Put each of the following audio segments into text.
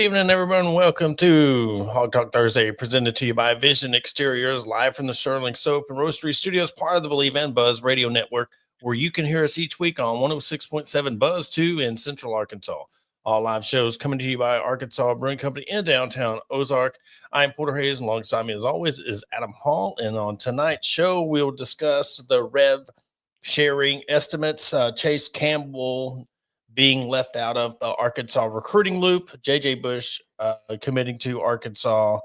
evening, everyone. Welcome to Hog Talk Thursday, presented to you by Vision Exteriors, live from the Sterling Soap and Roastery Studios, part of the Believe and Buzz Radio Network, where you can hear us each week on 106.7 Buzz 2 in Central Arkansas. All live shows coming to you by Arkansas Brewing Company in downtown Ozark. I'm Porter Hayes, and alongside me, as always, is Adam Hall. And on tonight's show, we'll discuss the rev sharing estimates. Chase Campbell being left out of the Arkansas recruiting loop, JJ Bush committing to Arkansas,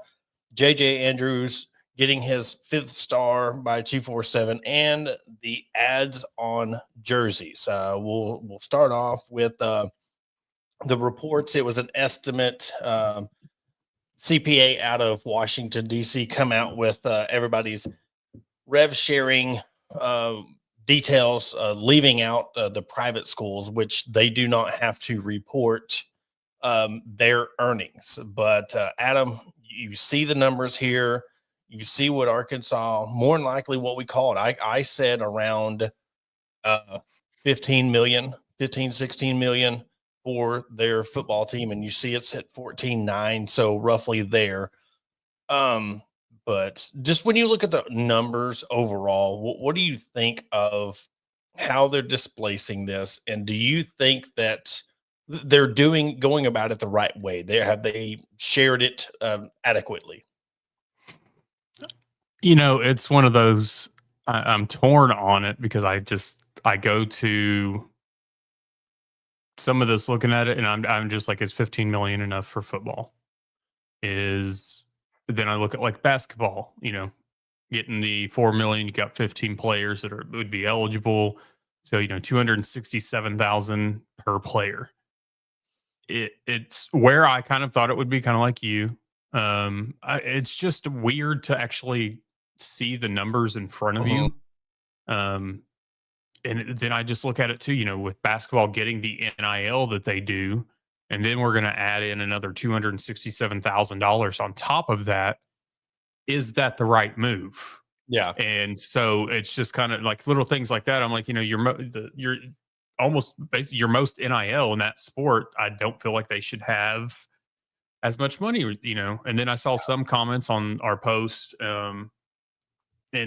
JJ Andrews getting his 5th star by 247, and the ads on jerseys. We'll start off with the reports. It was an estimate. CPA out of Washington, D.C. come out with everybody's rev sharing details, leaving out the private schools, which they do not have to report their earnings. But Adam, you see the numbers here. You see what Arkansas, more than likely what we call it. I said around 15 million, 15, 16 million for their football team. And you see it's at 14.9. So roughly there. But just when you look at the numbers overall, what do you think of how they're displacing this? And do you think that they're going about it the right way? Have they shared it adequately? You know, it's one of those, I'm torn on it because I go to some of this looking at it and I'm just like, is 15 million enough for football? Then I look at like basketball, getting the 4 million, you got 15 players that would be eligible. So, 267,000 per player. It's where I kind of thought it would be, kind of like you. It's just weird to actually see the numbers in front of you. And then I just look at it too, with basketball getting the NIL that they do. And then we're going to add in another $267,000 on top of that. Is that the right move? Yeah. And so it's just kind of like little things like that. I'm like, you're almost basically your most NIL in that sport. I don't feel like they should have as much money, And then I saw some comments on our post, and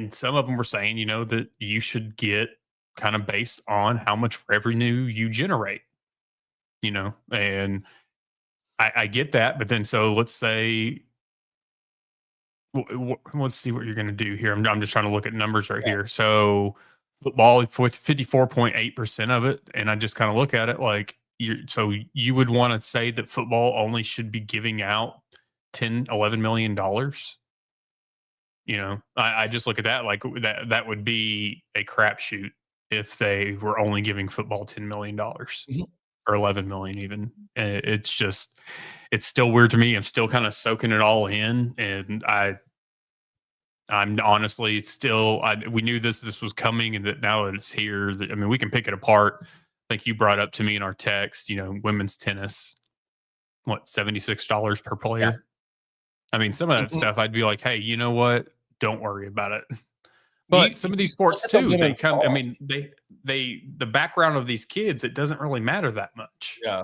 some of them were saying, that you should get kind of based on how much revenue you generate. And I get that, but then so let's say, let's see what you're going to do here. I'm just trying to look at numbers right here. So football, 54.8% of it, and I just kind of look at it like you would want to say that football only should be giving out $11 million. I just look at that like that would be a crapshoot if they were only giving football $10 million. Mm-hmm. Or 11 million even. It's still weird to me. I'm still kind of soaking it all in. And I'm honestly still, we knew this was coming, and that now that it's here, we can pick it apart. I think you brought up to me in our text, women's tennis, $76 per player. Yeah. Some of that stuff, I'd be like, hey, you know what? Don't worry about it. But some of these sports too, they come. The background of these kids, it doesn't really matter that much. Yeah.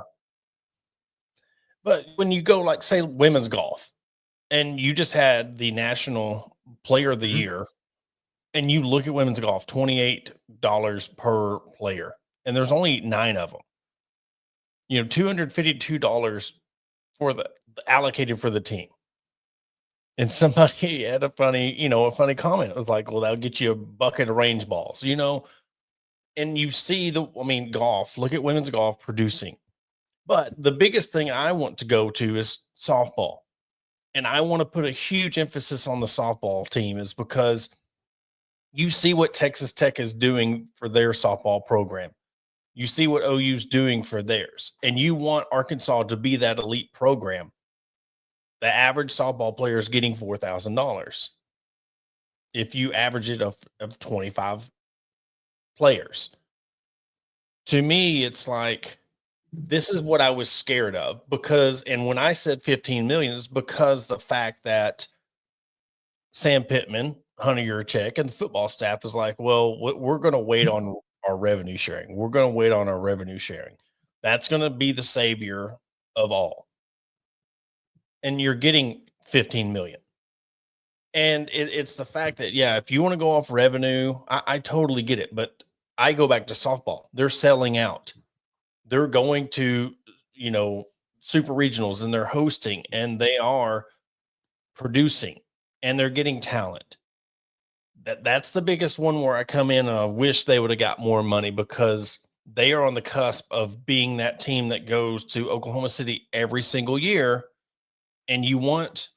But when you go, like, say, women's golf, and you just had the National Player of the Year, and you look at women's golf, $28 per player, and there's only 9 of them. $252 for the allocated for the team. And somebody had a funny comment. It was like, well, that'll get you a bucket of range balls, and you see golf, look at women's golf producing. But the biggest thing I want to go to is softball. And I want to put a huge emphasis on the softball team, is because you see what Texas Tech is doing for their softball program. You see what OU's doing for theirs. And you want Arkansas to be that elite program. The average softball player is getting $4,000. If you average it of 25 players. To me, it's like, this is what I was scared of, and when I said 15 million, it's because the fact that Sam Pittman, Hunter Yurchek, and the football staff is like, well, we're going to wait on our revenue sharing. We're going to wait on our revenue sharing. That's going to be the savior of all. and you're getting 15 million. And it's the fact that, yeah, if you want to go off revenue, I totally get it. But I go back to softball. They're selling out. They're going to, super regionals, and they're hosting, and they are producing, and they're getting talent. That's the biggest one where I come in and I wish they would have got more money, because they are on the cusp of being that team that goes to Oklahoma City every single year. And you want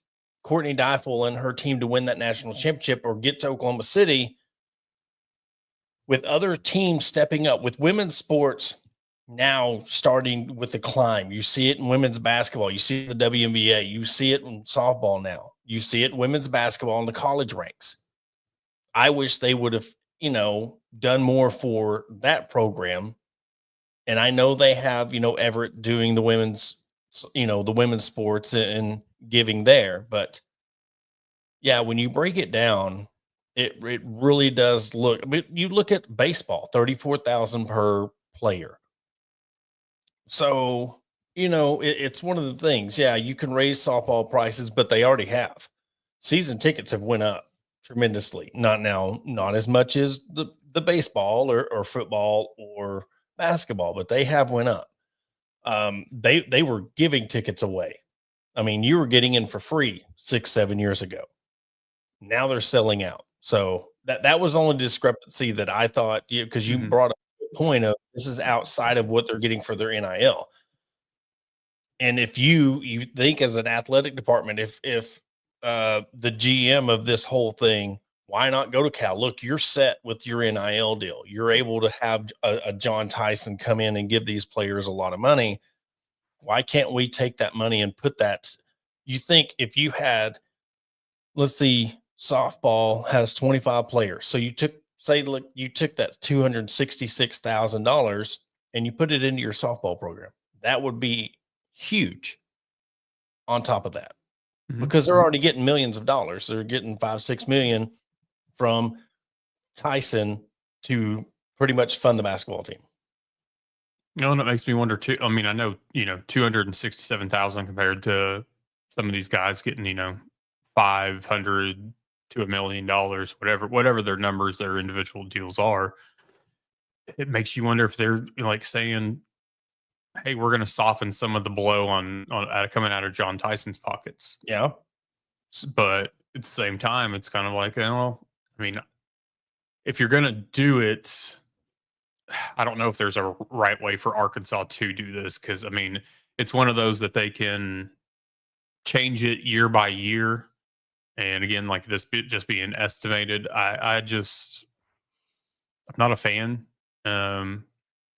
Courtney Deifel and her team to win that national championship or get to Oklahoma City, with other teams stepping up, with women's sports now starting with the climb. You see it in women's basketball. You see it in the WNBA. You see it in softball now. You see it in women's basketball in the college ranks. I wish they would have, done more for that program. And I know they have, Everett doing the women's sports and giving there. But yeah, when you break it down, it really does look. I mean, you look at baseball, 34,000 per player. So, it's one of the things. Yeah, you can raise softball prices, but they already have. Season tickets have went up tremendously. Not as much as the baseball or football or basketball, but they have went up. They were giving tickets away. I mean, you were getting in for free 6-7 years ago. Now they're selling out. So that was the only discrepancy that I thought, because you brought up the point of, this is outside of what they're getting for their NIL. And if you think as an athletic department, if the GM of this whole thing, why not go to Cal? Look, you're set with your NIL deal. You're able to have a John Tyson come in and give these players a lot of money. Why can't we take that money and put that? You think if you had, let's see, softball has 25 players. So you took that $266,000 and you put it into your softball program. That would be huge on top of that, because they're already getting millions of dollars. They're getting 5-6 million from Tyson to pretty much fund the basketball team. And it makes me wonder too. I mean, I know, 267,000 compared to some of these guys getting, $500 to $1 million, whatever their numbers, their individual deals are. It makes you wonder if they're like saying, hey, we're going to soften some of the blow on coming out of John Tyson's pockets. Yeah. But at the same time, it's kind of like, I mean, if you're going to do it, I don't know if there's a right way for Arkansas to do this, because, I mean, it's one of those that they can change it year by year. And again, like this just being estimated, I'm not a fan. And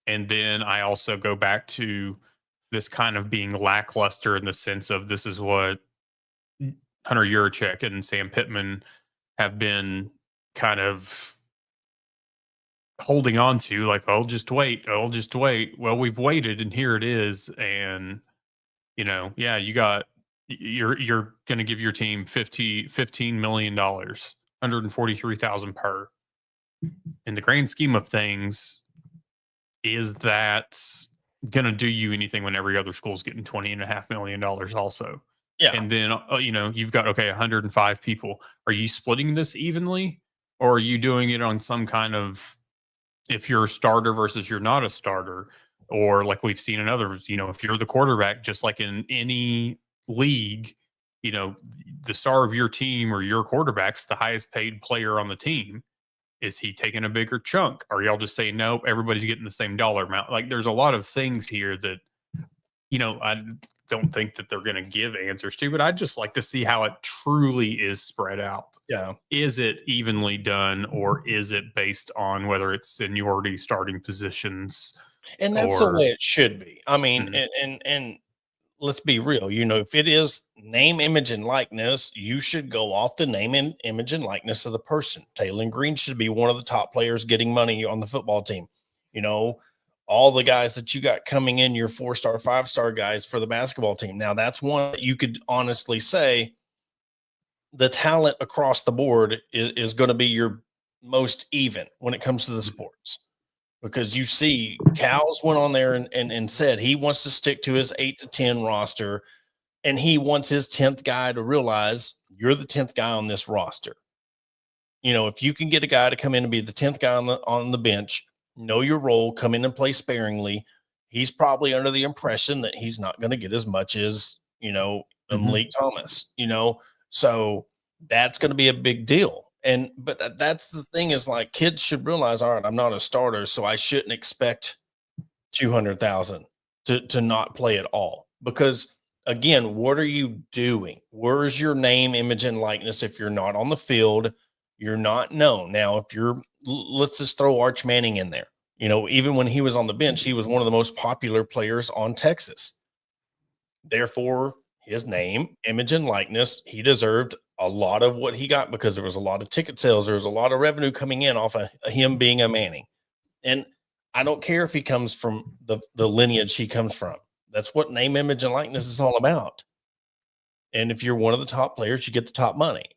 then I also go back to this kind of being lackluster in the sense of, this is what Hunter Yurachek and Sam Pittman have been kind of holding on to, like, oh, just wait. Well, we've waited, and here it is. And, yeah, you're going to give your team $15 million, 143,000 per. In the grand scheme of things, is that going to do you anything when every other school's getting $20.5 million also? Yeah. And then, you've got, 105 people. Are you splitting this evenly, or are you doing it on some kind of, if you're a starter versus you're not a starter, or like we've seen in others, if you're the quarterback, just like in any league, the star of your team or your quarterback's the highest paid player on the team. Is he taking a bigger chunk? Are y'all just saying, nope, everybody's getting the same dollar amount? Like, there's a lot of things here that, I don't think that they're going to give answers to, but I'd just like to see how it truly is spread out. Yeah. Is it evenly done, or is it based on whether it's seniority, starting positions? And that's the way it should be. I mean, and let's be real, if it is name, image, and likeness, you should go off the name and image and likeness of the person. Taylor Green should be one of the top players getting money on the football team. All the guys that you got coming in, your 4-star, 5-star guys for the basketball team. Now, that's one that you could honestly say the talent across the board is going to be your most even when it comes to the sports. Because you see, Cal's went on there and said he wants to stick to his 8 to 10 roster. And he wants his 10th guy to realize you're the 10th guy on this roster. If you can get a guy to come in and be the 10th guy on the bench, know your role, come in and play sparingly, he's probably under the impression that he's not going to get as much as, Malik Thomas, so that's going to be a big deal. But that's the thing is like kids should realize, all right, I'm not a starter, so I shouldn't expect 200,000 to not play at all. Because again, what are you doing? Where's your name, image, and likeness if you're not on the field? You're not known. Now, if let's just throw Arch Manning in there. Even when he was on the bench, he was one of the most popular players on Texas. Therefore, his name, image, and likeness, he deserved a lot of what he got because there was a lot of ticket sales. There was a lot of revenue coming in off of him being a Manning. And I don't care if he comes from the lineage he comes from. That's what name, image, and likeness is all about. And if you're one of the top players, you get the top money.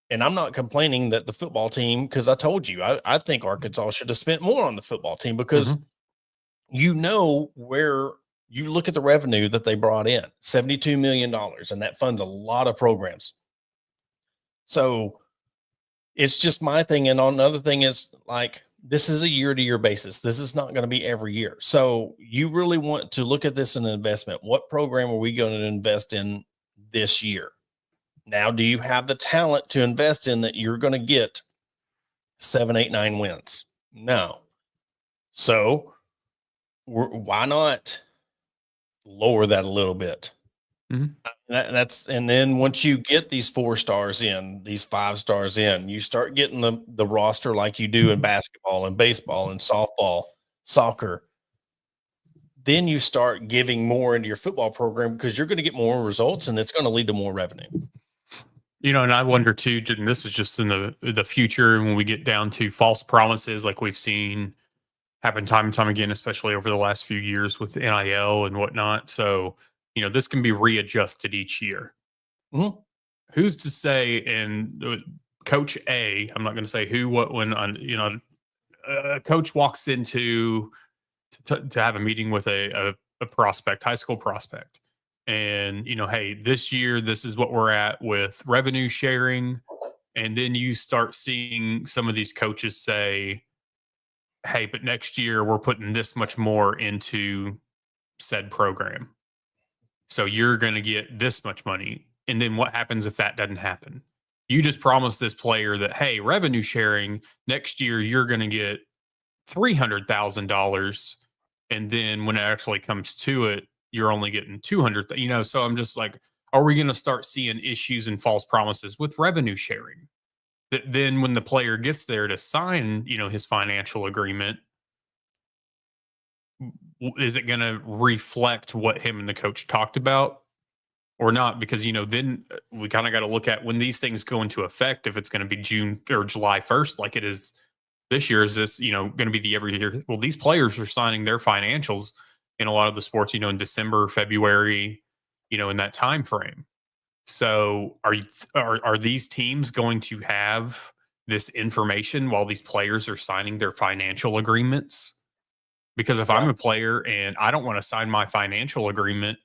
And I'm not complaining that the football team, because I told you, I think Arkansas should have spent more on the football team because where you look at the revenue that they brought in, $72 million, and that funds a lot of programs. So it's just my thing. And another thing is like, this is a year-to-year basis. This is not going to be every year. So you really want to look at this as an investment. What program are we going to invest in this year? Now, do you have the talent to invest in that you're going to get 7, 8, 9 wins? No. So why not lower that a little bit? And then once you get these 4 stars in, these 5 stars in, you start getting the roster like you do in basketball and baseball and softball, soccer. Then you start giving more into your football program because you're going to get more results and it's going to lead to more revenue. And I wonder too, and this is just in the future when we get down to false promises like we've seen happen time and time again, especially over the last few years with NIL and whatnot. So, this can be readjusted each year. Who's to say? And Coach A, I'm not going to say who, what, when, a coach walks into to have a meeting with a prospect, high school prospect. And, hey, this year, this is what we're at with revenue sharing. And then you start seeing some of these coaches say, hey, but next year we're putting this much more into said program. So you're going to get this much money. And then what happens if that doesn't happen? You just promised this player that, hey, revenue sharing next year, you're going to get $300,000. And then when it actually comes to it, you're only getting 200, so I'm just like, are we going to start seeing issues and false promises with revenue sharing? That then when the player gets there to sign, his financial agreement, is it going to reflect what him and the coach talked about or not? Because, then we kind of got to look at when these things go into effect, if it's going to be June or July 1st, like it is this year, is this, going to be the every year? Well, these players are signing their financials in a lot of the sports, in December, February, in that time frame. So are these teams going to have this information while these players are signing their financial agreements? Because if I'm a player and I don't want to sign my financial agreement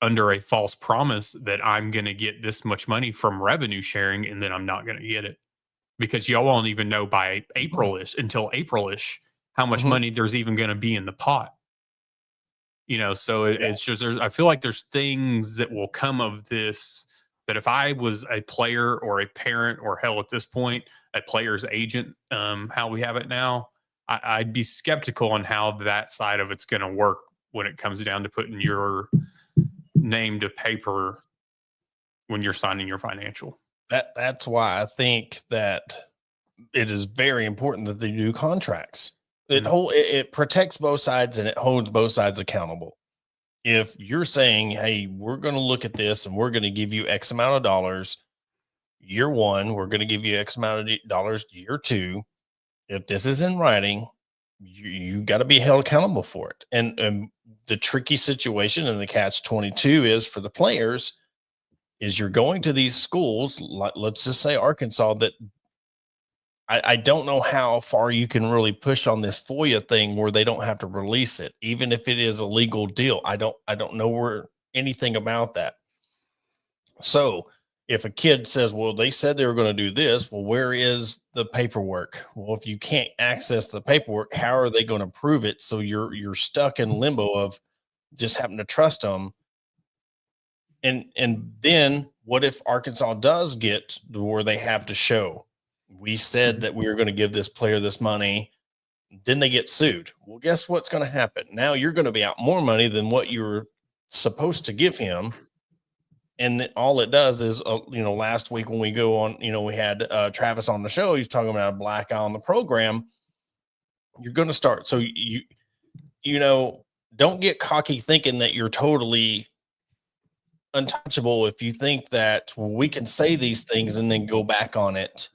under a false promise that I'm going to get this much money from revenue sharing, and then I'm not going to get it, because y'all won't even know by until April-ish how much money there's even going to be in the pot. So it's just, I feel like there's things that will come of this that if I was a player or a parent, or hell, at this point, a player's agent, how we have it now, I'd be skeptical on how that side of it's going to work when it comes down to putting your name to paper when you're signing your financial. That's why I think that it is very important that they do contracts. It protects both sides and it holds both sides accountable. If you're saying, hey, we're going to look at this and we're going to give you X amount of dollars year 1, we're going to give you X amount of dollars year 2. If this is in writing, you got to be held accountable for it. And the tricky situation and the catch-22 is for the players is you're going to these schools, let's just say Arkansas, that I don't know how far you can really push on this FOIA thing where they don't have to release it, even if it is a legal deal. I don't know anything about that. So if a kid says, well, they said they were going to do this, well, where is the paperwork? Well, if you can't access the paperwork, how are they going to prove it? So you're stuck in limbo of just having to trust them. And then what if Arkansas does get to where they have to show we said Mhm. that we were going to give this player this money, then they get sued. Well, guess what's going to happen? Now you're going to be out more money than what you were supposed to give him. And all it does is, last week when we go on, we had Travis on the show. He's talking about a black eye on the program. You're going to start. So don't get cocky thinking that you're totally untouchable if you think that we can say these things and then go back on it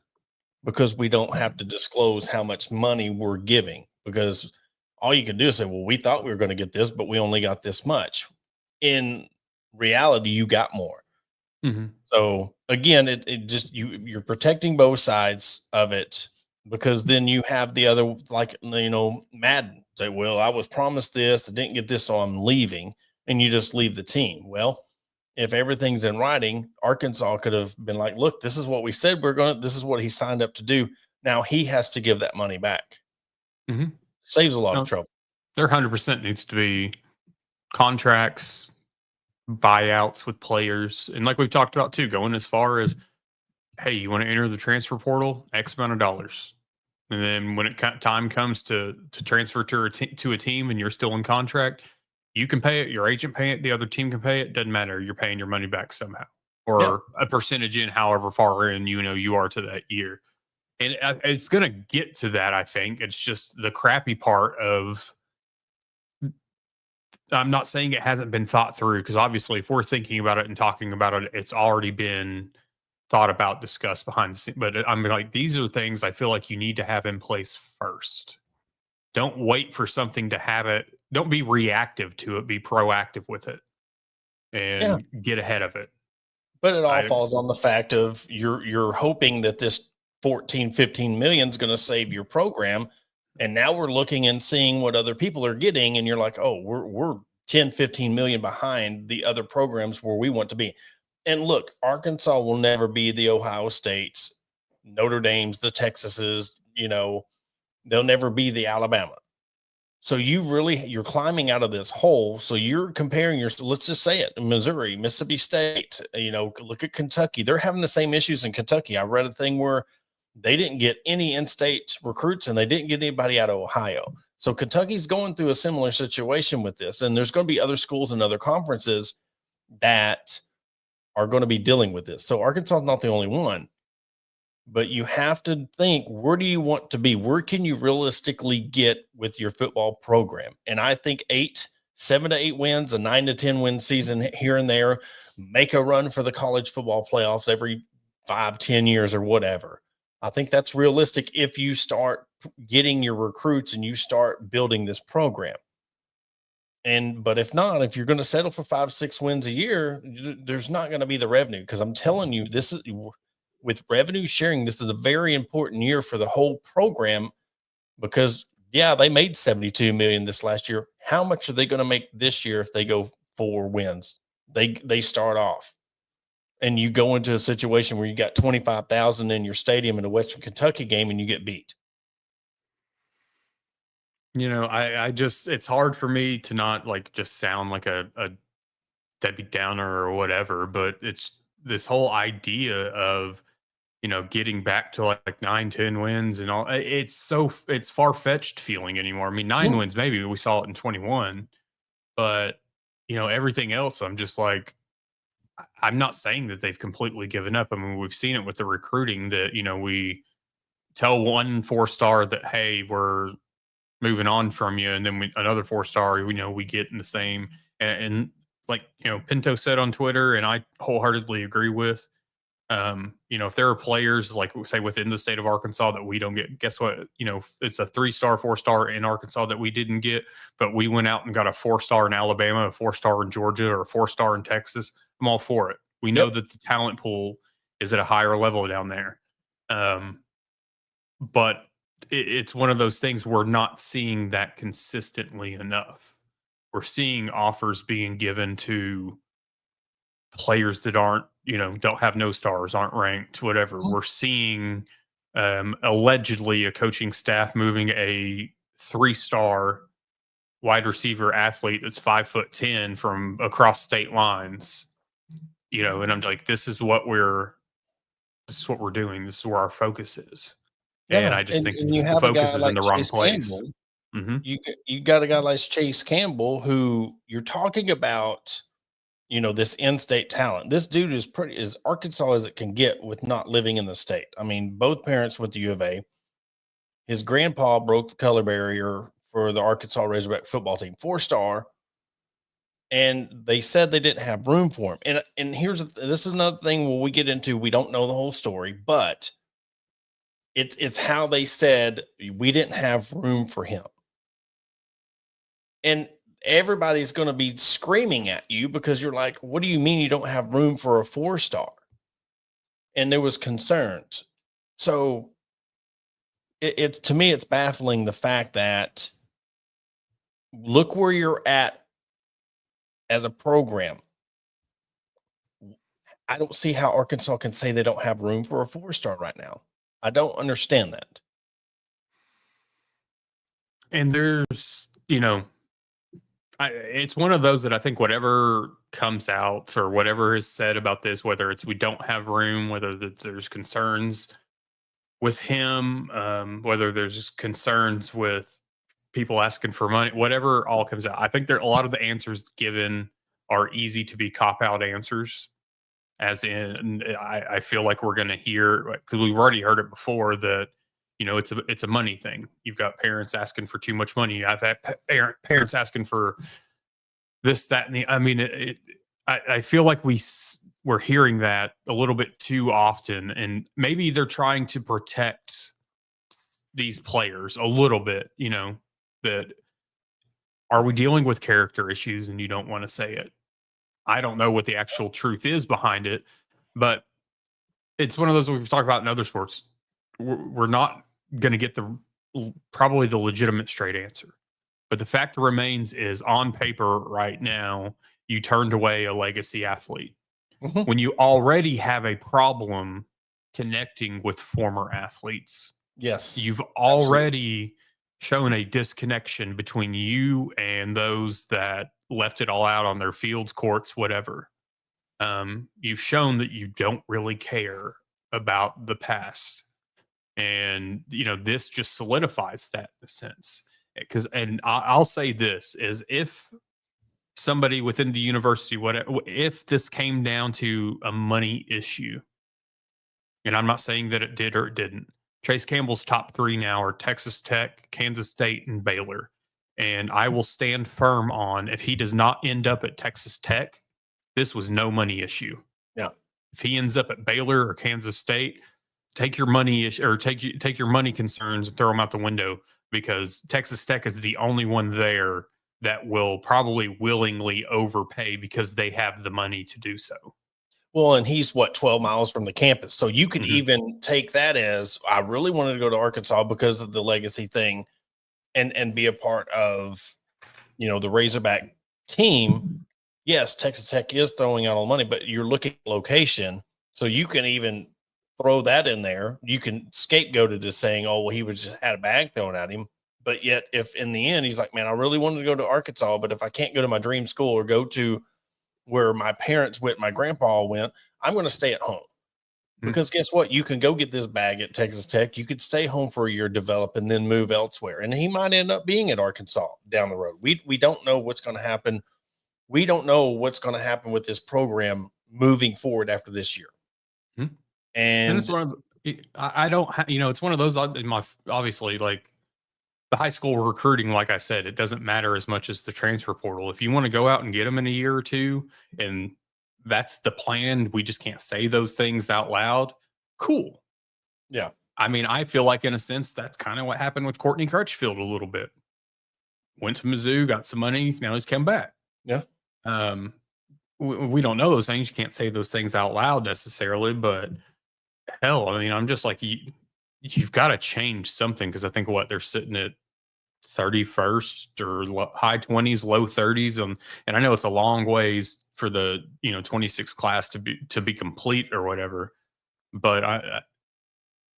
because we don't have to disclose how much money we're giving, because all you can do is say, well, we thought we were going to get this, but we only got this much. In reality, you got more. Mhm. So again, it just you're protecting both sides of it, because then you have the other, like, Madden say, well, I was promised this, I didn't get this, so I'm leaving, and you just leave the team. Well, if everything's in writing, Arkansas could have been like, look, this is what we said this is what he signed up to do. Now he has to give that money back. Mhm. Saves a lot of No, trouble. there 100% needs to be contracts, buyouts with players, and like we've talked about too, going as far as, hey, you want to enter the transfer portal, X amount of dollars, and then when time comes to transfer to a team, and you're still in contract, you can pay it, your agent pay it, the other team can pay it. Doesn't matter. You're paying your money back somehow, Yeah. or a percentage in, however far in you are to that year. And it's going to get to that. I think it's just the crappy part of. I'm not saying it hasn't been thought through, because obviously, if we're thinking about it and talking about it, it's already been thought about, discussed behind the scenes. But I'm like, these are things I feel like you need to have in place first. Don't wait for something to have it. Don't be reactive to it. Be proactive with it Yeah. and get ahead of it. But it all I falls on the fact of you're hoping that this 14, 15 million is going to save your program. And now we're looking and seeing what other people are getting. And you're like, oh, we're 10, 15 million behind the other programs where we want to be. And look, Arkansas will never be the Ohio States, Notre Dame's, the Texases, they'll never be the Alabama. So you're climbing out of this hole. So you're comparing let's just say it, Missouri, Mississippi State, look at Kentucky. They're having the same issues in Kentucky. I read a thing where they didn't get any in-state recruits and they didn't get anybody out of Ohio. So Kentucky's going through a similar situation with this. And there's going to be other schools and other conferences that are going to be dealing with this. So Arkansas is not the only one, but you have to think, where do you want to be? Where can you realistically get with your football program? And I think 7 to 8 wins, a 9 to 10 win season here and there, make a run for the college football playoffs every 5, 10 years or whatever. I think that's realistic if you start getting your recruits and you start building this program. But if not, if you're going to settle for 5, 6 wins a year, there's not going to be the revenue. Because I'm telling you, this is with revenue sharing, this is a very important year for the whole program, because yeah, they made 72 million this last year. How much are they going to make this year if they go 4 wins? They start off, and you go into a situation where you got 25,000 in your stadium in a Western Kentucky game and you get beat. I just, it's hard for me to not like just sound like a Debbie Downer or whatever, but it's this whole idea of, getting back to like 9, 10 wins and all. It's far fetched feeling anymore. I mean, 9 wins, maybe we saw it in 21, but everything else, I'm just like, I'm not saying that they've completely given up. I mean, we've seen it with the recruiting that, we tell one 4-star that, hey, we're moving on from you. And then another 4-star, we get in the same. And like, Pinto said on Twitter, and I wholeheartedly agree with, if there are players like say within the state of Arkansas that we don't get, guess what? It's a 3-star, 4-star in Arkansas that we didn't get, but we went out and got a 4-star in Alabama, a 4-star in Georgia, or a 4-star in Texas. I'm all for it. We know that the talent pool is at a higher level down there. But it's one of those things we're not seeing that consistently enough. We're seeing offers being given to players that aren't don't have no stars, aren't ranked, whatever. We're seeing allegedly a coaching staff moving a 3-star wide receiver athlete that's 5'10" from across state lines, and I'm like, this is what we're doing. This is where our focus is. And Yeah, I just think and you the have a focus guy is in like the wrong Chase place. Campbell. Mm-hmm. You got a guy like Chase Campbell who you're talking about, this in-state talent. This dude is as Arkansas as it can get with not living in the state. I mean, both parents went to U of A. His grandpa broke the color barrier for the Arkansas Razorback football team, 4-star. And they said they didn't have room for him. And this is another thing when we get into, we don't know the whole story, but it's how they said we didn't have room for him. And everybody's going to be screaming at you because you're like, what do you mean you don't have room for a 4-star? And there was concerns. So it's to me, it's baffling the fact that look where you're at as a program. I don't see how Arkansas can say they don't have room for a 4-star right now. I don't understand that. And there's, it's one of those that I think whatever comes out or whatever is said about this, whether it's we don't have room, whether there's concerns with him, whether there's concerns with people asking for money, whatever all comes out. I think a lot of the answers given are easy to be cop-out answers. As in, I feel like we're going to hear, because we've already heard it before, that it's a money thing. You've got parents asking for too much money. I've had parents asking for this, that, and the. I mean, I feel like we're hearing that a little bit too often, and maybe they're trying to protect these players a little bit. That are we dealing with character issues, and you don't want to say it. I don't know what the actual truth is behind it, but it's one of those we've talked about in other sports. We're not going to get probably the legitimate straight answer. But the fact remains is on paper right now, you turned away a legacy athlete. Mm-hmm. When you already have a problem connecting with former athletes. Yes. You've already shown a disconnection between you and those that left it all out on their fields, courts, whatever. You've shown that you don't really care about the past. And, this just solidifies that in a sense. And I'll say this is if somebody within the university, if this came down to a money issue, and I'm not saying that it did or it didn't, Chase Campbell's top 3 now are Texas Tech, Kansas State, and Baylor. And I will stand firm on if he does not end up at Texas Tech, this was no money issue. Yeah. If he ends up at Baylor or Kansas State, take your money or take your money concerns and throw them out the window, because Texas Tech is the only one there that will probably willingly overpay because they have the money to do so. Well, and he's 12 miles from the campus. So you could even take that as, I really wanted to go to Arkansas because of the legacy thing and be a part of, the Razorback team. Yes, Texas Tech is throwing out all the money, but you're looking at location. So you can even throw that in there. You can scapegoat it as saying, oh, well, he was just had a bag thrown at him. But yet if in the end, he's like, man, I really wanted to go to Arkansas, but if I can't go to my dream school or go to where my parents went, my grandpa went, I'm going to stay at home. Because guess what? You can go get this bag at Texas Tech. You could stay home for a year, develop, and then move elsewhere. And he might end up being at Arkansas down the road. We don't know what's going to happen. We don't know what's going to happen with this program moving forward after this year. And it's one of I don't, it's one of those in my, obviously, like the high school recruiting, like I said, it doesn't matter as much as the transfer portal. If you want to go out and get them in a year or two, and that's the plan, we just can't say those things out loud. Cool. Yeah. I mean, I feel like in a sense, that's kind of what happened with Courtney Crutchfield a little bit. Went to Mizzou, got some money. Now he's come back. Yeah. We don't know those things. You can't say those things out loud necessarily, but hell, I mean, I'm just like, you've got to change something, because I think they're sitting at 31st or high 20s, low 30s, and I know it's a long ways for the 26 class to be complete or whatever, but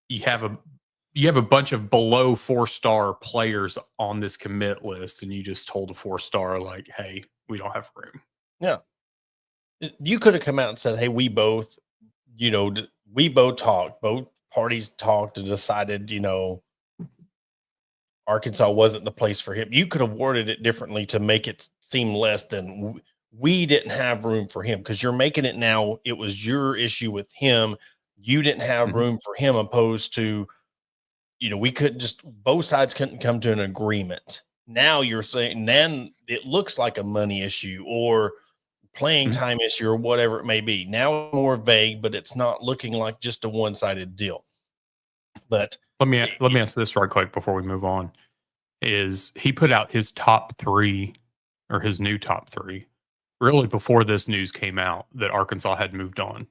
you have a bunch of below 4-star players on this commit list, and you just told a 4-star like, hey, we don't have room. Yeah, you could have come out and said, hey, we both talked, both parties talked and decided, Arkansas wasn't the place for him. You could have worded it differently to make it seem less than we didn't have room for him, because you're making it now it was your issue with him. You didn't have room for him, opposed to, we couldn't just, both sides couldn't come to an agreement. Now you're saying, then it looks like a money issue or playing time issue or whatever it may be. Now more vague, but it's not looking like just a one-sided deal. But let me ask this right quick before we move on. Is he put out his top 3 or his new top 3 really before this news came out that Arkansas had moved on?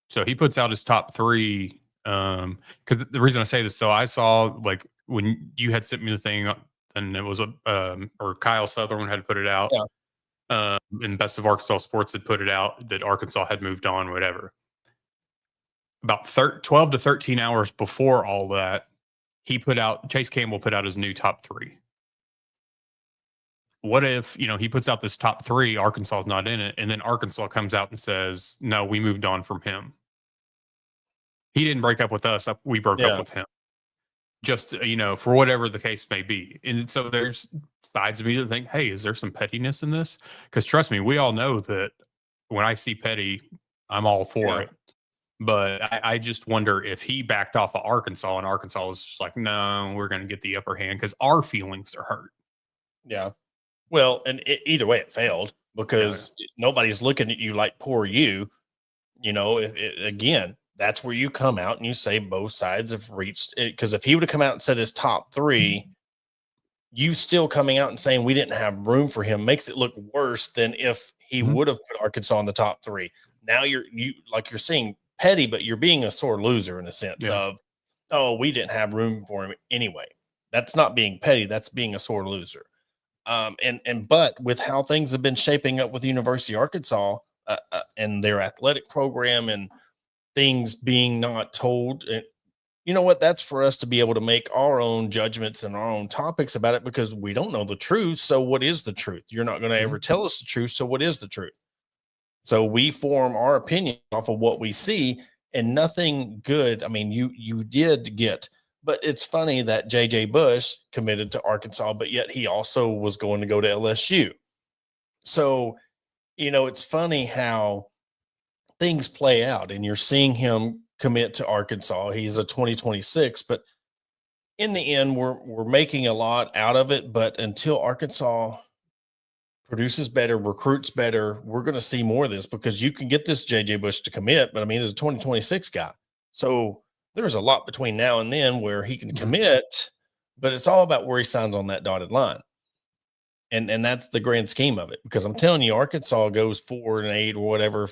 So he puts out his top 3 because the reason I say this, so I saw, like, when you had sent me the thing, and it was or Kyle Sutherland had put it out. Yeah. And Best of Arkansas Sports had put it out that Arkansas had moved on, whatever. About 12 to 13 hours before all that, Chase Campbell put out his new top 3. What if, he puts out this top 3, Arkansas is not in it, and then Arkansas comes out and says, no, we moved on from him. He didn't break up with us. We broke up with him. Just, for whatever the case may be. And so there's sides of me that think, hey, is there some pettiness in this? Because trust me, we all know that when I see petty, I'm all for it. But I just wonder if he backed off of Arkansas and Arkansas was just like, no, we're going to get the upper hand because our feelings are hurt. Yeah. Well, and either way, it failed because nobody's looking at you like poor you. Again, that's where you come out and you say both sides have reached it. Because if he would have come out and said his top 3, you still coming out and saying we didn't have room for him makes it look worse than if he would have put Arkansas in the top 3. Now you're seeing petty, but you're being a sore loser in a sense of, oh, we didn't have room for him anyway. That's not being petty. That's being a sore loser. But with how things have been shaping up with the University of Arkansas and their athletic program and things being not told, you know what? That's for us to be able to make our own judgments and our own topics about it, because we don't know the truth. So what is the truth? You're not going to ever tell us the truth. So what is the truth? So we form our opinion off of what we see, and nothing good. I mean, you did get, but it's funny that JJ Bush committed to Arkansas, but yet he also was going to go to LSU. So, it's funny how things play out, and you're seeing him commit to Arkansas. He's a 2026, but in the end, we're making a lot out of it. But until Arkansas produces better, recruits better, we're going to see more of this, because you can get this JJ Bush to commit, but I mean, he's a 2026 guy. So there's a lot between now and then where he can commit, but it's all about where he signs on that dotted line. And that's the grand scheme of it, because I'm telling you, Arkansas goes 4-8 or whatever,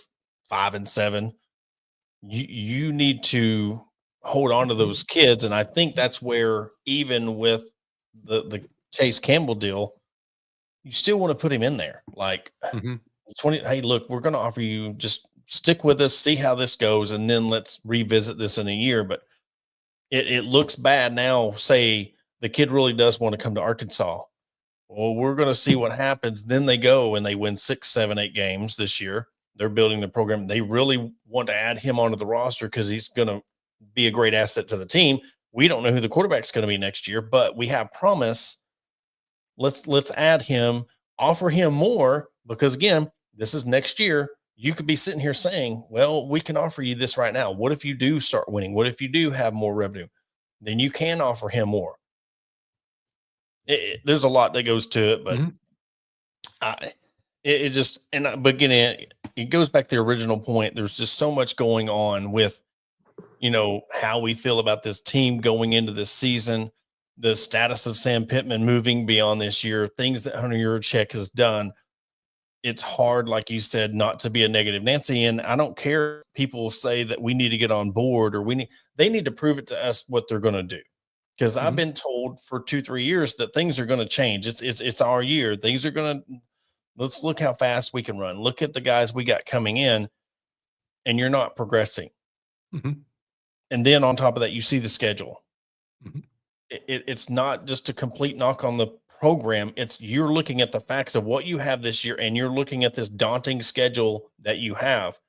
5-7. You need to hold on to those kids. And I think that's where, even with the Chase Campbell deal, you still want to put him in there. Like 20, hey, look, we're going to offer you, just stick with us, see how this goes, and then let's revisit this in a year. But it looks bad now. Say the kid really does want to come to Arkansas. Well, we're going to see what happens. Then they go and they win 6, 7, 8 games this year. They're building the program. They really want to add him onto the roster because he's going to be a great asset to the team. We don't know who the quarterback's going to be next year, but we have promise. Let's add him, offer him more, because again, this is next year. You could be sitting here saying, well, we can offer you this right now. What if you do start winning? What if you do have more revenue? Then you can offer him more. There's a lot that goes to it, but it goes back to the original point. There's just so much going on with, how we feel about this team going into this season, the status of Sam Pittman moving beyond this year, things that Hunter Yurachek has done. It's hard, like you said, not to be a negative Nancy. And I don't care if people say that we need to get on board, or they need to prove it to us what they're going to do. because I've Mhm. been told for 2-3 years that things are going to change. It's our year. Things are going to, let's look how fast we can run. Look at the guys we got coming in, and you're not progressing. Mhm. And then on top of that, you see the schedule. Mhm. It's not just a complete knock on the program. It's you're looking at the facts of what you have this year, and you're looking at this daunting schedule that you have.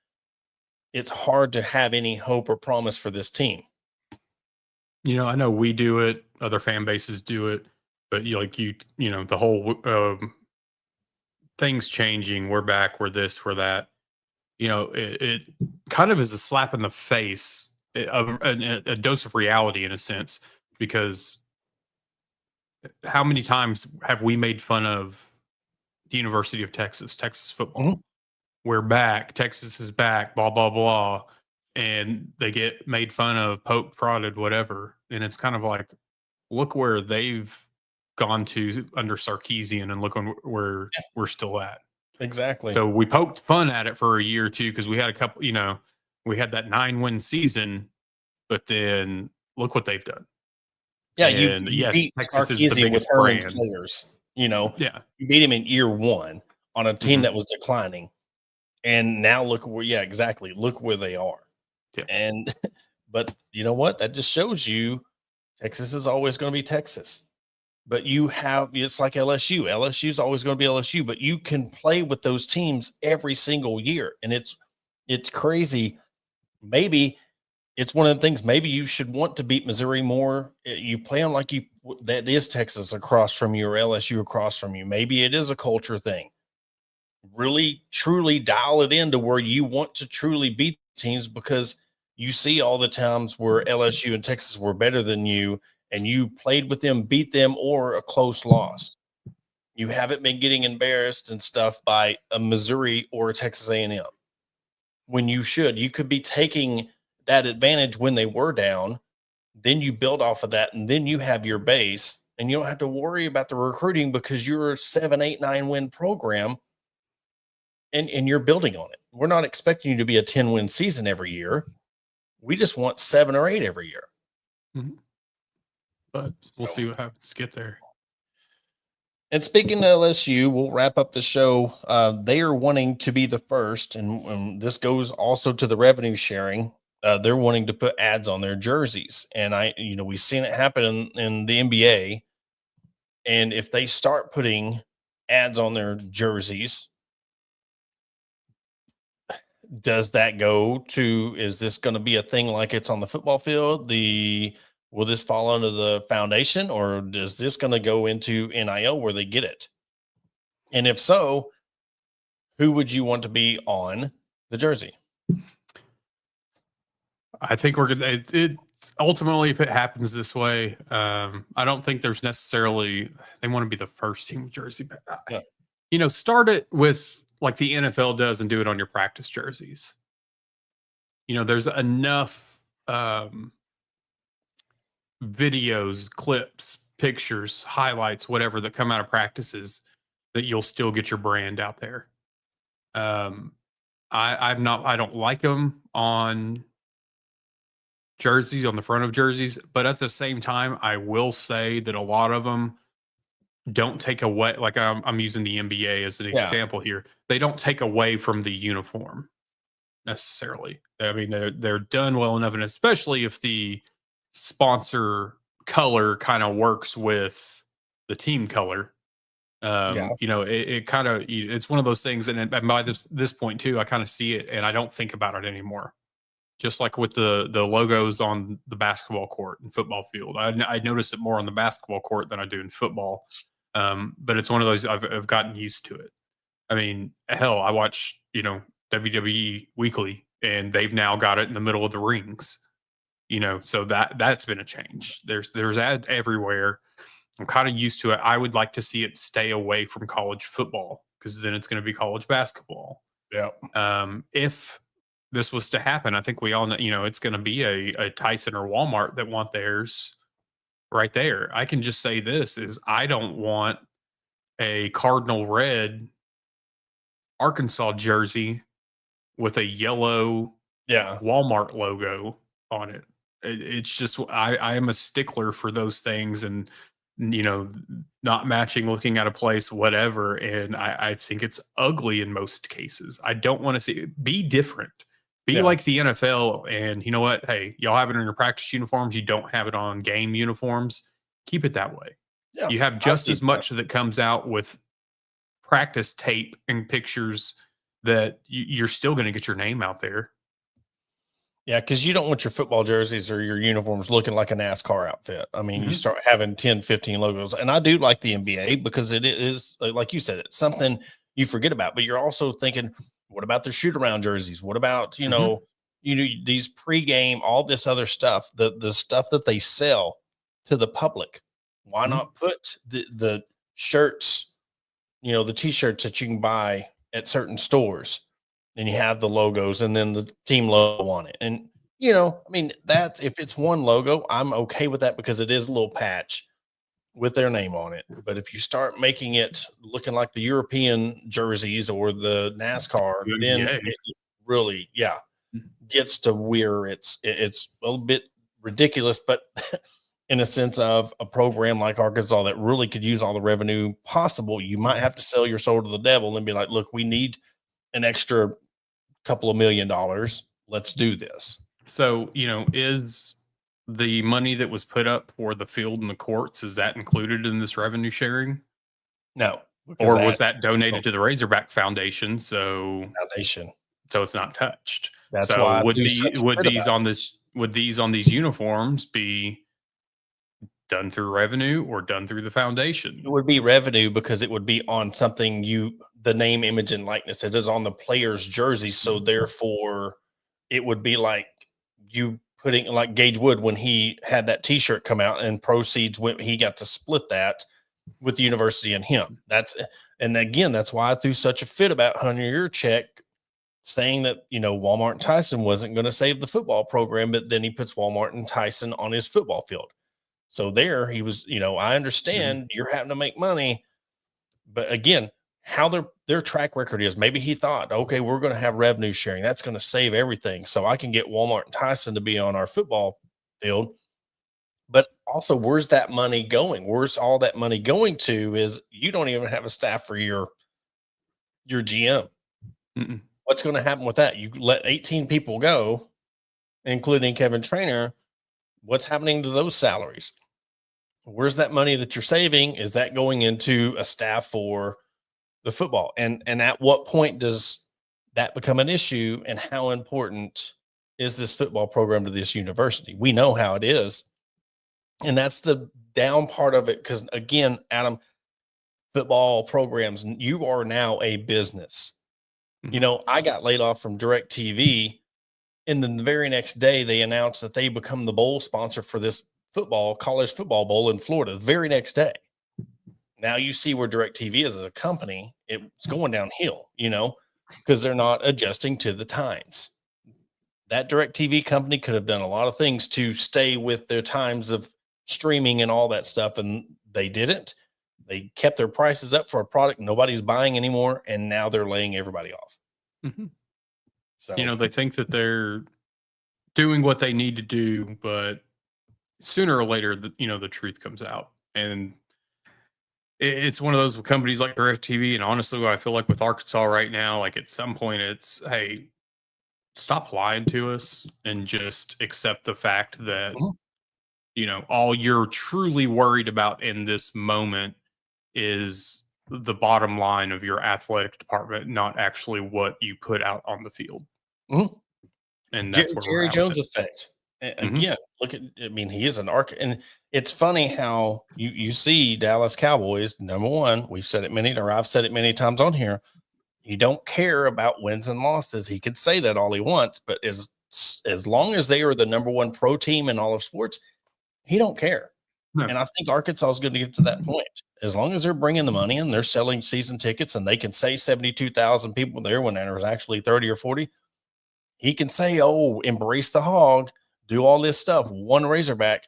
It's hard to have any hope or promise for this team. I know we do it, other fan bases do it, but the whole things changing, we're back, we're this, we're that. It kind of is a slap in the face, a dose of reality in a sense, because how many times have we made fun of the University of Texas, Texas Mhm. football? We're back, Texas is back, blah, blah, blah. And they get made fun of, poke, prodded, whatever. And it's kind of like, look where they've gone to under Sarkeesian and look on where we're still at. Exactly. So we poked fun at it for a year or two because we had a couple, we had that 9-win season, but then look what they've done. Yeah, And you yes, beat Texas is the Sarkisian with biggest Herman's brand. players. You know, Yeah. you beat him in year one on a team Mhm. that was declining, and now look where. Yeah, exactly. Look where they are. Yeah. And but you know what? That just shows you Texas is always going to be Texas. But you have it's like LSU. LSU is always going to be LSU, but you can play with those teams every single year, and it's crazy. Maybe it's one of the things. Maybe you should want to beat Missouri more. You play them like that is Texas across from you or LSU across from you. Maybe it is a culture thing. Really, truly dial it in to where you want to truly beat teams because you see all the times where LSU and Texas were better than you, and you played with them, beat them, or a close loss. You haven't been getting embarrassed and stuff by a Missouri or a Texas A&M when you should. You could be taking that advantage when they were down. Then you build off of that, and then you have your base, and you don't have to worry about the recruiting because you're a 7, 8, 9 win program, and you're building on it. We're not expecting you to be a 10-win season every year. We just want 7 or 8 every year. Mhm. But we'll So, see what happens to get there. and speaking of LSU, we'll wrap up the show. They are wanting to be the first, and this goes also to the revenue sharing. They're wanting to put ads on their jerseys, and we've seen it happen in the NBA. And if they start putting ads on their jerseys, does that go to, is this going to be a thing like it's on the football field? Will this fall under the foundation, or is this going to go into NIL where they get it? And if so, who would you want to be on the jersey? I think we're gonna. It ultimately, if it happens this way, I don't think there's necessarily they want to be the first team with jersey. But Yeah. start it with like the NFL does and do it on your practice jerseys. There's enough videos, clips, pictures, highlights, whatever that come out of practices that you'll still get your brand out there. I don't like them on jerseys, on the front of jerseys, but at the same time, I will say that a lot of them don't take away. Like I'm using the NBA as an Yeah. example here. They don't take away from the uniform necessarily. I mean, they're done well enough, and especially if the sponsor color kind of works with the team color. Yeah. It kind of it's one of those things, and by this point too, I kind of see it, and I don't think about it anymore. Just like with the logos on the basketball court and football field, I notice it more on the basketball court than I do in football. But it's one of those I've gotten used to it. I mean, hell, I watch WWE weekly, and they've now got it in the middle of the rings. So that's been a change. There's ad everywhere. I'm kind of used to it. I would like to see it stay away from college football because then it's going to be college basketball. Yeah. If this was to happen, I think we all know, it's going to be a Tyson or Walmart that want theirs right there. I can just say this is I don't want a Cardinal red Arkansas jersey with a yellow Yeah. Walmart logo on it. It's just I am a stickler for those things, and not matching, looking at a place, whatever. And I think it's ugly in most cases. I don't want to see it. Be different. Be Yeah. like the NFL. And you know what? Hey, y'all have it in your practice uniforms. You don't have it on game uniforms. Keep it that way. Yeah. You have I just see as that. much that comes out with practice tape and pictures that you're still going to get your name out there. Yeah, because you don't want your football jerseys or your uniforms looking like a NASCAR outfit. I mean, you Mhm. start having 10, 15 logos. And I do like the NBA because it is, like you said, it's something you forget about. But you're also thinking, what about their shoot around jerseys? What about, Mhm. these pregame, all this other stuff, the stuff that they sell to the public? Why Mhm. not put the shirts, the t-shirts that you can buy at certain stores, and you have the logos and then the team logo on it. And I mean, that's, if it's one logo, I'm okay with that because it is a little patch with their name on it. But if you start making it looking like the European jerseys or the NASCAR, then NBA. it really, yeah, gets to where it's a little bit ridiculous. But in a sense of a program like Arkansas that really could use all the revenue possible, you might have to sell your soul to the devil and be like, look, we need an extra couple of $1 million. Let's do this. So, is the money that was put up for the field and the courts, is that included in this revenue sharing? No, because Or was that that donated to the Razorback Foundation? foundation. So it's not touched. That's So why I do such a would fit these about it. on this would these on these uniforms be done through revenue or done through the It foundation? would be revenue because it would be on something, the name, image, and likeness. It is on the player's jersey. So therefore it would be like you putting, like Gage Wood when he had that t-shirt come out and proceeds went, he got to split that with the university and him. And again, that's why I threw such a fit about Hunter your check, saying that, Walmart and Tyson wasn't going to save the football program, but then he puts Walmart and Tyson on his football field. So there he was, I Mhm. understand you're having to make money, but again, how their track record is, maybe he thought, okay, we're going to have revenue sharing. That's going to save everything. So I can get Walmart and Tyson to be on our football field. But also, where's that money going? Where's all that money going to? Is you don't even have a staff for your GM. Mm-mm. What's going to happen with that? You let 18 people go, including Kevin Trainer. What's happening to those salaries? Where's that money that you're saving? Is that going into a staff for the football? And at what point does that become an issue? And how important is this football program to this university? We know how it is. And that's the down part of it. Because again, Adam, football programs, you are now a business. Mhm. I got laid off from Direct TV, and then the very next day they announced that they become the bowl sponsor for this college football bowl in Florida. The very next day. Now you see where DirecTV is as a company, it's going downhill, because they're not adjusting to the times. That DirecTV company could have done a lot of things to stay with their times of streaming and all that stuff, and they didn't. They kept their prices up for a product nobody's buying anymore, and now they're laying everybody off. Mhm. So, They think that they're doing what they need to do, but sooner or later, the truth comes out. And it's one of those companies like DirecTV, and honestly, what I feel like with Arkansas right now, like at some point, it's, hey, stop lying to us and just accept the fact that mhm, all you're truly worried about in this moment is the bottom line of your athletic department, not actually what you put out on the field. mhm. And that's where we're Jerry at with Jones it. effect. Hmm. Again, look at, I mean, he is an arc, and it's funny how you see Dallas Cowboys, number one. We've said it many, or I've said it many times on here. He don't care about wins and losses. He could say that all he wants, but as long as they are the number one pro team in all of sports, he don't care. No. And I think Arkansas is going to get to that point. As long as they're bringing the money in, they're selling season tickets, and they can say 72,000 people there when there was actually 30 or 40. He can say, "Oh, embrace the hog, do all this stuff." One Razorback.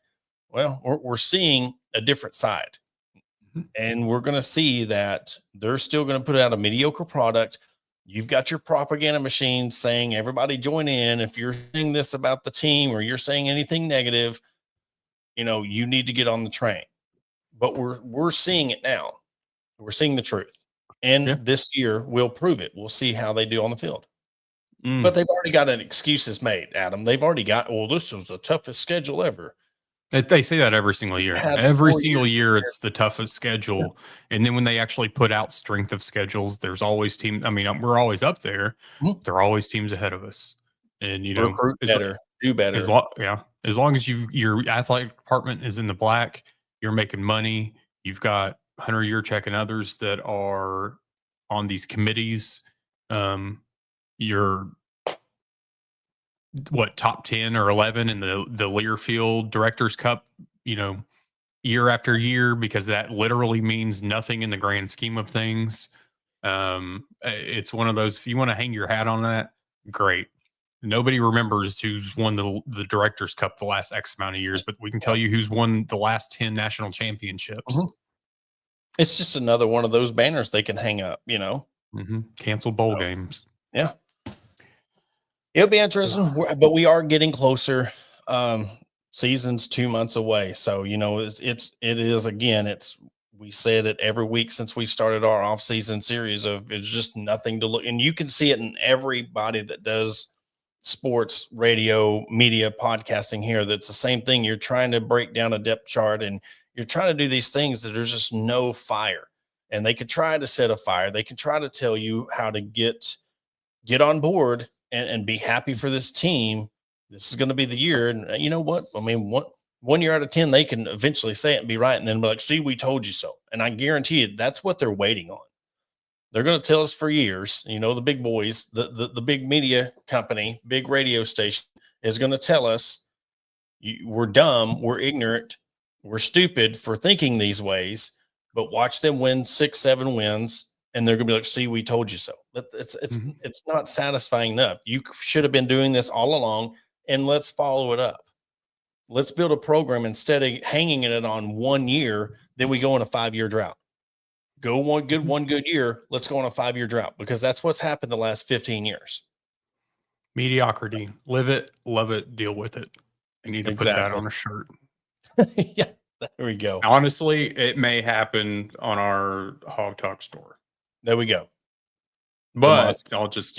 Well, we're seeing a different side, Mhm. and we're going to see that they're still going to put out a mediocre product. You've got your propaganda machine saying, everybody join in. If you're saying this about the team or you're saying anything negative, you need to get on the train. But we're seeing it now. We're seeing the truth. And this year we'll prove it. We'll see how they do on the field. But they've already got an excuses made, Adam. They've already got, this is the toughest schedule ever. They say that every single year. Every single year, it's the toughest schedule. And then when they actually put out strength of schedules, there's always teams. I mean, we're always up there. There are always teams ahead of us. And, recruit better, do better. As long as your athletic department is in the black, you're making money. You've got Hunter Yurchek and others that are on these committees. You're top 10 or 11 in the Learfield Directors Cup, year after year, because that literally means nothing in the grand scheme of things. It's one of those, if you want to hang your hat on that, great. Nobody remembers who's won the Directors Cup the last X amount of years, but we can tell you who's won the last 10 national championships. It's just another one of those banners they can hang up, Cancel bowl games. Yeah. It'll be interesting, but we are getting closer. Season's 2 months away. So, it is, again, we said it every week since we started our off-season series of it's just nothing to look. And you can see it in everybody that does sports, radio, media, podcasting here. That's the same thing. You're trying to break down a depth chart and you're trying to do these things that there's just no fire. And they could try to set a fire. They can try to tell you how to get on board and be happy for this team. This is going to be the year. And you know what? I mean, one year out of 10, they can eventually say it and be right. And then be like, see, we told you so. And I guarantee you that's what they're waiting on. They're going to tell us for years, the big boys, the big media company, big radio station is going to tell us we're dumb, we're ignorant, we're stupid for thinking these ways, but watch them win 6-7 wins. And they're going to be like, see, we told you so. It's not satisfying enough. You should have been doing this all along, and let's follow it up. Let's build a program instead of hanging it on 1 year. Then we go on a 5-year drought. Go one good year. Let's go on a 5-year drought, because that's what's happened the last 15 years. Mediocrity. Live it, love it, deal with it. I need to put that on a shirt. Yeah, there we go. Honestly, it may happen on our Hawg Talk store. There we go. But I'll just,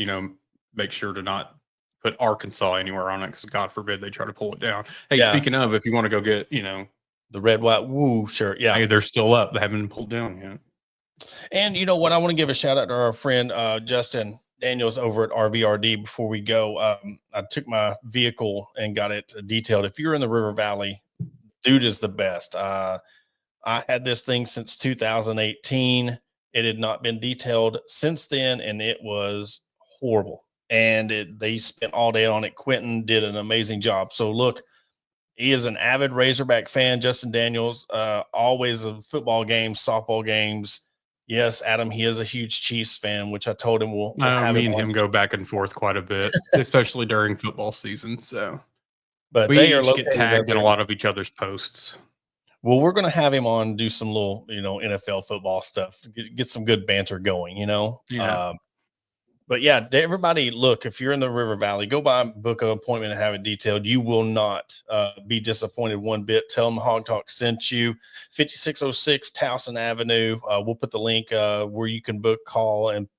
make sure to not put Arkansas anywhere on it, because God forbid they try to pull it down. Hey, speaking of, if you want to go get, the red, white, woo shirt. Yeah. Hey, they're still up. They haven't been pulled down yet. And you know what? I want to give a shout out to our friend, Justin Daniels over at RVRD before we go. I took my vehicle and got it detailed. If you're in the River Valley, dude is the best. I had this thing since 2018. It had not been detailed since then, and it was horrible. And they spent all day on it. Quentin did an amazing job. So look, he is an avid Razorback fan, Justin Daniels, always of football games, softball games. Yes, Adam, he is a huge Chiefs fan, which I told him we'll have me and him go back and forth quite a bit, especially during football season. So, but we each get tagged in a lot of each other's posts. Well, we're going to have him on, do some little, NFL football stuff, get some good banter going, Yeah. But yeah, everybody, look, if you're in the River Valley, go by, book an appointment, and have it detailed. You will not be disappointed one bit. Tell them Hawg Talk sent you. 5606 Towson Avenue. We'll put the link where you can book, call, and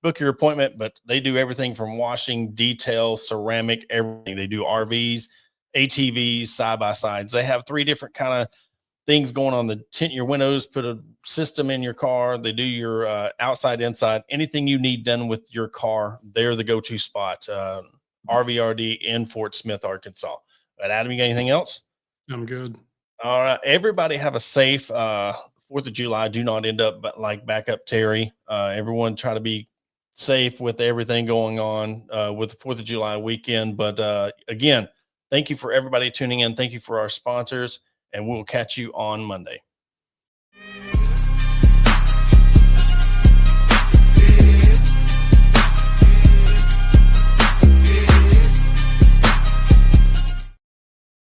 book your appointment. But they do everything from washing, detail, ceramic, everything. They do RVs, ATVs, side-by-sides. They have 3 different kind of things going on. The tint your windows, put a system in your car. They do your outside, inside, anything you need done with your car. They're the go-to spot. RVRD in Fort Smith, Arkansas. But Adam, you got anything else? I'm good. All right. Everybody have a safe 4th of July. Do not end up back up Terry. Everyone try to be safe with everything going on with the 4th of July weekend. But again, thank you for everybody tuning in. Thank you for our sponsors. And we'll catch you on Monday.